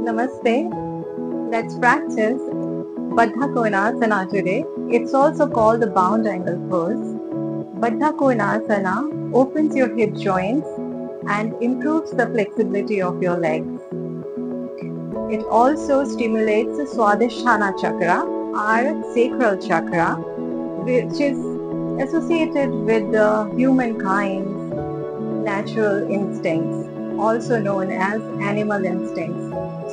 Namaste. Let's practice Baddha Konasana today. It's also called the bound angle pose. Baddha Konasana opens your hip joints and improves the flexibility of your legs. It also stimulates the Swadhisthana chakra, our sacral chakra, which is associated with the humankind's natural instincts, also known as animal instincts.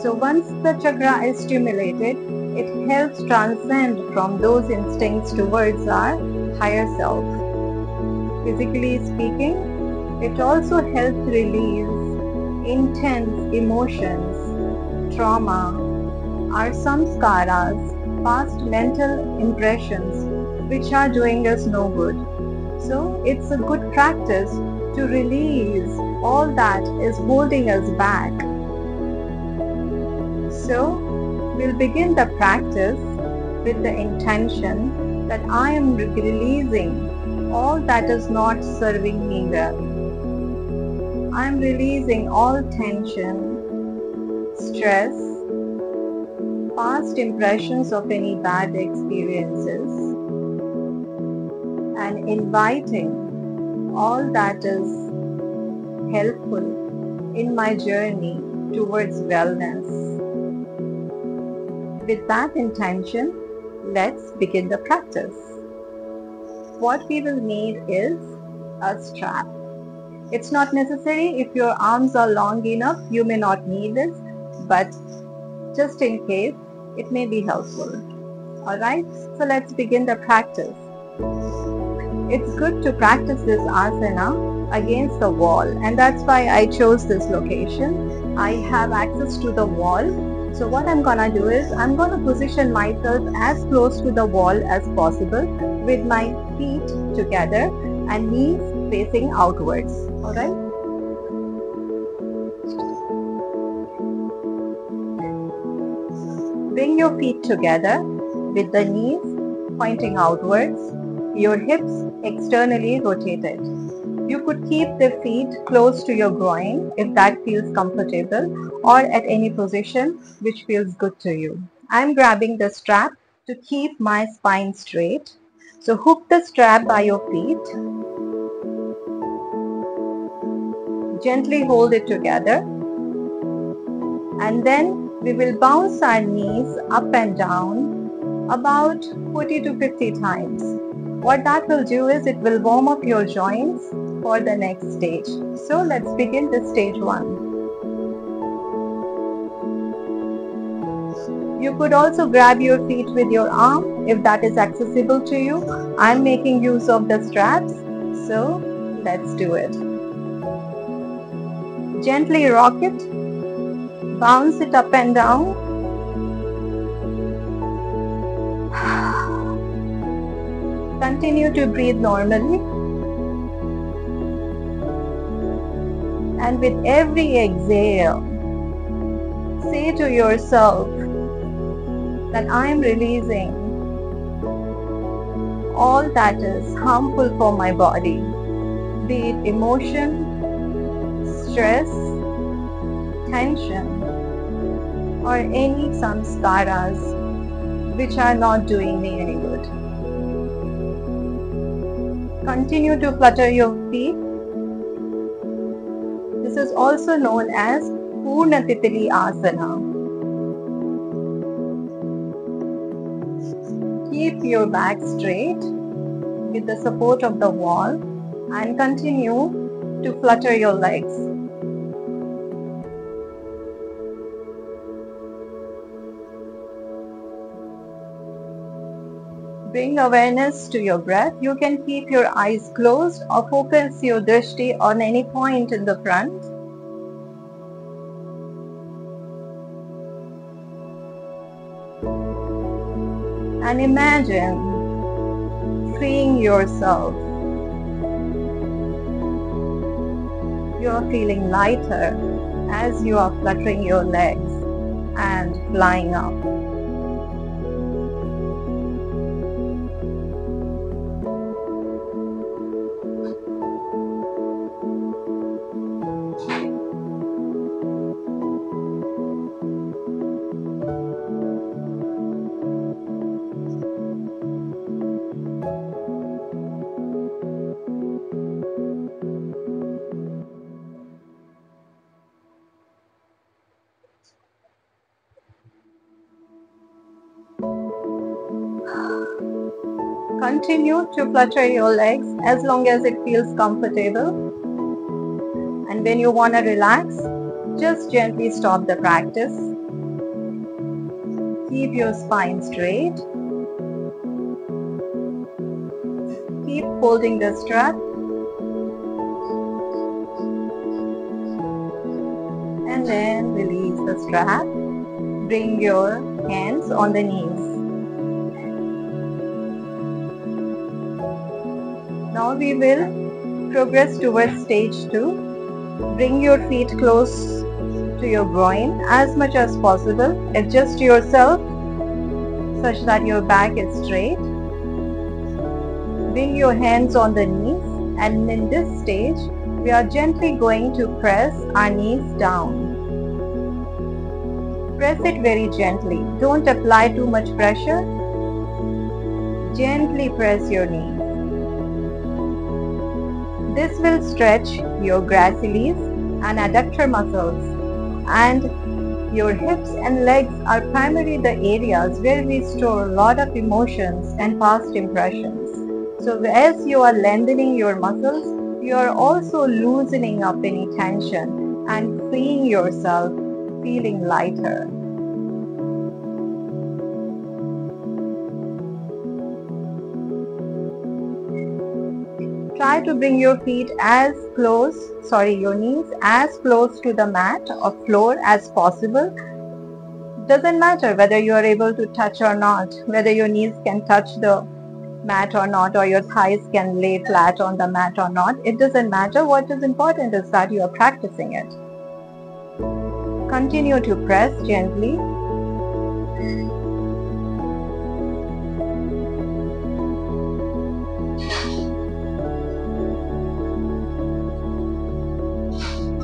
So once the chakra is stimulated, it helps transcend from those instincts towards our higher self. Physically speaking, it also helps release intense emotions, trauma, our samskaras, past mental impressions which are doing us no good. So it's a good practice to release all that is holding us back. So we'll begin the practice with the intention that I am releasing all that is not serving me well. I am releasing all tension, stress, past impressions of any bad experiences, and inviting all that is helpful in my journey towards wellness. With that intention, let's begin the practice. What we will need is a strap. It's not necessary. If your arms are long enough, you may not need this, but just in case, it may be helpful. Alright, so let's begin the practice. It's good to practice this asana against the wall, and that's why I chose this location. I have access to the wall. So what I'm gonna do is I'm gonna position myself as close to the wall as possible with my feet together and knees facing outwards. Alright? Bring your feet together with the knees pointing outwards, your hips externally rotated. You could keep the feet close to your groin if that feels comfortable, or at any position which feels good to you. I'm grabbing the strap to keep my spine straight. So hook the strap by your feet. Gently hold it together. And then we will bounce our knees up and down about 40 to 50 times. What that will do is it will warm up your joints for the next stage. So let's begin the stage 1. You could also grab your feet with your arm if that is accessible to you. I'm making use of the straps, so let's do it. Gently rock it, bounce it up and down. Continue to breathe normally. And with every exhale, say to yourself that I am releasing all that is harmful for my body, be it emotion, stress, tension, or any samskaras which are not doing me any good. Continue to flutter your feet. This is also known as Purna Titili Asana. Keep your back straight with the support of the wall and continue to flutter your legs. Bring awareness to your breath. You can keep your eyes closed or focus your drishti on any point in the front. And imagine freeing yourself. You are feeling lighter as you are fluttering your legs and flying up. Continue to flutter your legs as long as it feels comfortable. And when you want to relax, just gently stop the practice. Keep your spine straight. Keep holding the strap. And then release the strap. Bring your hands on the knees. Now we will progress towards stage 2. Bring your feet close to your groin as much as possible. Adjust yourself such that your back is straight. Bring your hands on the knees, and in this stage, we are gently going to press our knees down. Press it very gently. Don't apply too much pressure. Gently press your knees. This will stretch your gracilis and adductor muscles, and your hips and legs are primarily the areas where we store a lot of emotions and past impressions. So as you are lengthening your muscles, you are also loosening up any tension and freeing yourself, feeling lighter. Try to bring your feet your knees as close to the mat or floor as possible. Doesn't matter whether you are able to touch or not, whether your knees can touch the mat or not, or your thighs can lay flat on the mat or not. It doesn't matter. What is important is that you are practicing it. Continue to press gently.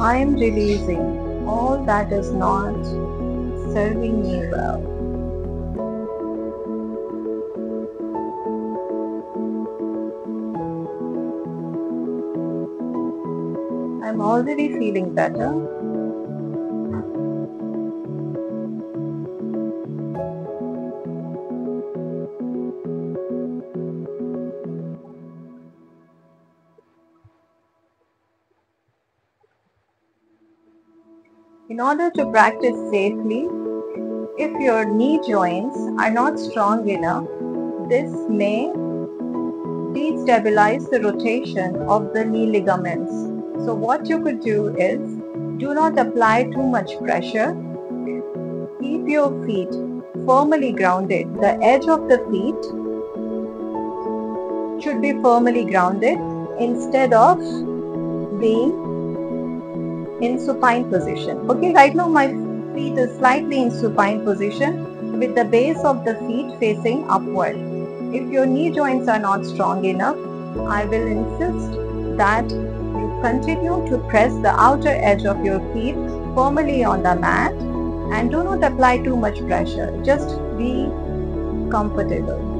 I am releasing all that is not serving me well. I'm already feeling better. In order to practice safely, if your knee joints are not strong enough, this may destabilize the rotation of the knee ligaments. So what you could do is, do not apply too much pressure. Keep your feet firmly grounded. The edge of the feet should be firmly grounded instead of being in supine position. Okay, right now my feet is slightly in supine position with the base of the feet facing upward. If your knee joints are not strong enough, I will insist that you continue to press the outer edge of your feet firmly on the mat and do not apply too much pressure. Just be comfortable.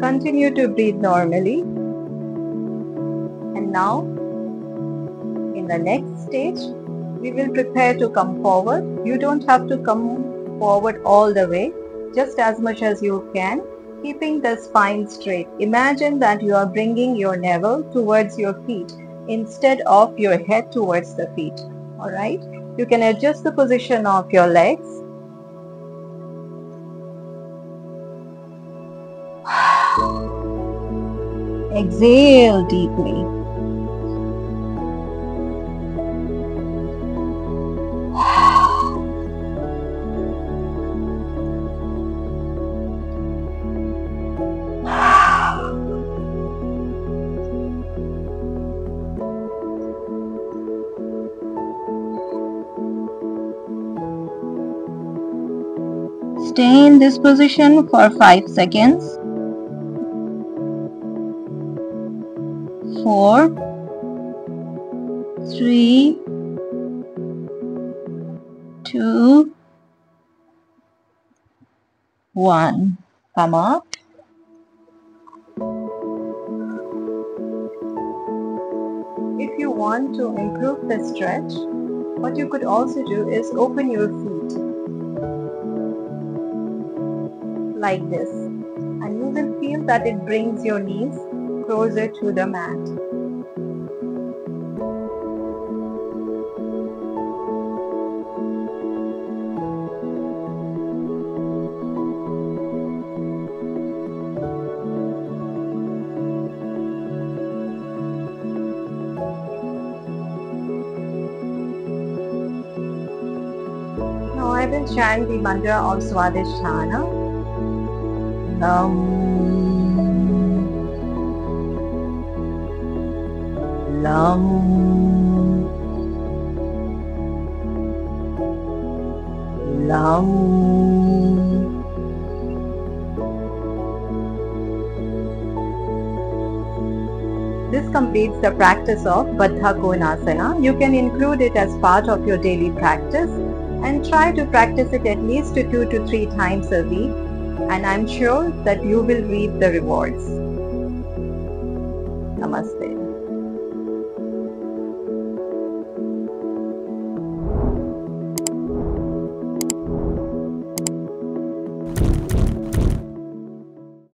Continue to breathe normally. And now, in the next stage, we will prepare to come forward. You don't have to come forward all the way, just as much as you can, keeping the spine straight. Imagine that you are bringing your navel towards your feet instead of your head towards the feet. Alright? You can adjust the position of your legs. Exhale deeply. Stay in this position for 5 seconds. 4, 3, 2, 1. Come up. If you want to improve the stretch, what you could also do is open your feet like this, and you will feel that it brings your knees closer to the mat. Now I will chant the mantra of Swadhisthana. Lam. Lam. Lam. This completes the practice of Baddha Konasana. You can include it as part of your daily practice and try to practice it at least 2 to 3 times a week, and I'm sure that you will reap the rewards. Namaste.